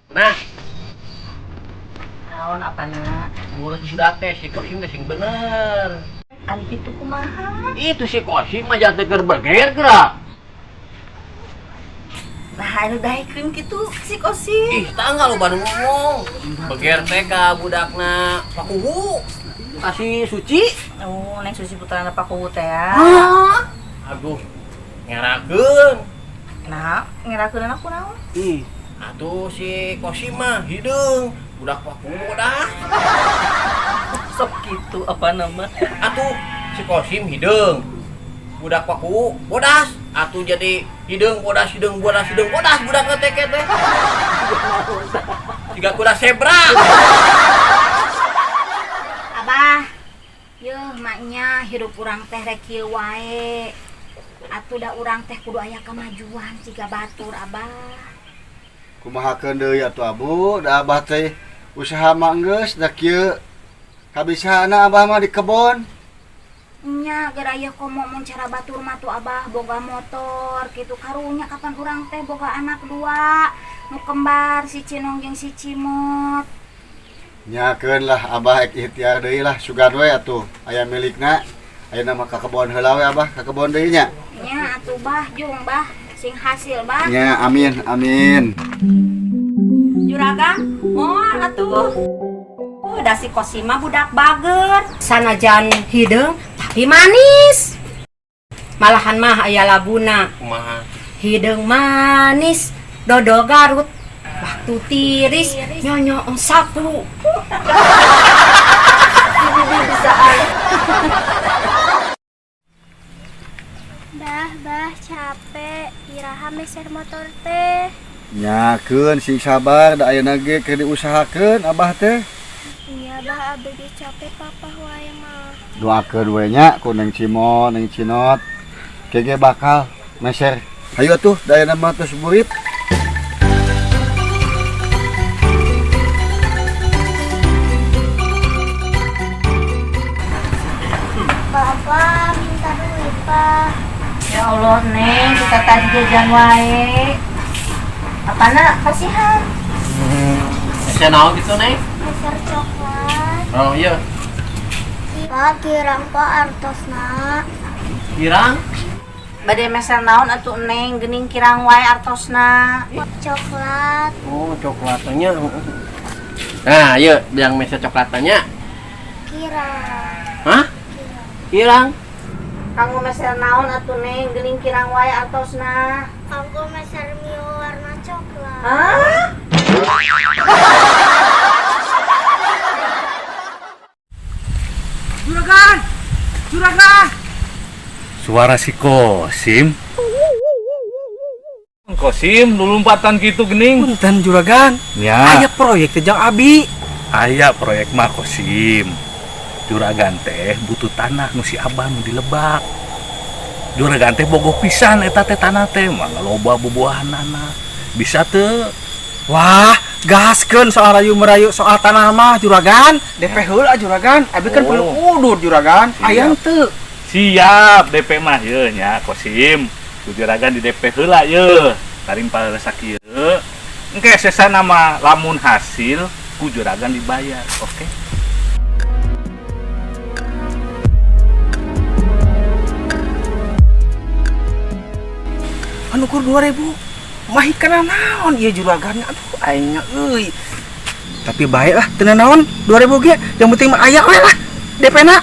Nah, naon apa nak? Urus sudah tes si Kosim tes yang bener. Alfi tuh kumaha? Itu si Kosim aja teger bergerak gerak. Nah, anu daekeun kitu si Kosim. Ih, tanggal lo baru ngomong. Beger teh ka budakna Pakuwu. Kasih suci. Oh, neng Susi putrana Pakuwu teh ya. Aduh, ngerakeun. Nah, ngerakeun aku naon? Ih, atuh si Kosim mah hideung. Budak Pakuwu dah. Sok gitu apa nama? Atuh si Kosim hideung. Budak Pakuwu bodas. Atuh jadi hideung bodas bodas budak ngeteke teh. Siga kuda zebra. Abah, yeuh maknya hidup urang teh rek kieu wae. Atuh da urang teh kudu aya kemajuan siga batur Abah. Kumahakeun deui atuh Abu, da Abah teh usaha mah geus da kieu. Kabisana Abah mah di kebon. Nya gara aya komo mun cara batur mah tuh Abah boga motor kitu karunya kapan urang teh boga anak dua nu kembar si Cinong jeung si Cimot. Nyakeun lah Abah ek ikhtiar deui lah sugan we atuh aya milikna. Ayeuna mah ka kebon heula we Abah ka kebon deui nya. Nya atuh Bah jung Bah sing hasil Bah. Nya amin amin. Juragan, moal atuh. Da si Kosim mah budak bager. Sanajan hideung tapi manis. Malahan mah aya labuna. Kumaha? Hideung manis, dodo Garut. Waktu tiris nyonyo sapu. Bah, capek. Iraha meser motor teh. Nyakeun sing sabar da ayeuna ge keur diusahakeun Abah teh. Iya, bah, abg capek papa wae mah. Doakeun we nya ku Neng Cimot, Neng Cinot. Kege bakal meser. Hayu atuh da ayeuna mah tos burit. Papa minta duit, Pak. Ya Allah, Neng, kita tadi jajan wae. Apana kasihan? Saya naon gitu, Neng? Meser coklat. Oh iya, Pak, kirang Pak artosna. kirang. Bade meser naon atuh Neng, geuning kirang wae artosna. Coklat. Oh, coklatnya. Nah, iya, bilang meser coklatnya. Kirang. Hah? Kirang. Kanggo meser naon atuh Neng, geuning kirang wae artosna. Aku meser mie warna coklat. Hah? Juragan! Suara si Kosim. Kosim, lu lompatan gitu gening. Punten juragan. Ya, Aya proyek teh Jang Abi. aya proyek mah Kosim. Juragan teh butuh tanah nu si Abah nu dilebak. Juragan teh bogoh pisan eta teh tanah teh, mangga loba bubuahanana. Bisa teu? Wah, gaskeun soal rayu merayu soal tanah mah juragan. DP heula juragan. Abi kan Oh. perlu udur juragan. Siap. Aya teu. Siap, DP mah ye nya Kosim. Tu juragan di DP heula ye. Taring paresak ieu. Engke sesa nama lamun hasil ku juragan dibayar. Oke. anu kur 2000 mah kana naon ieu juragan aduh aing euy tapi baik lah teu naon 2000 ge yang penting mah aya we lah DP na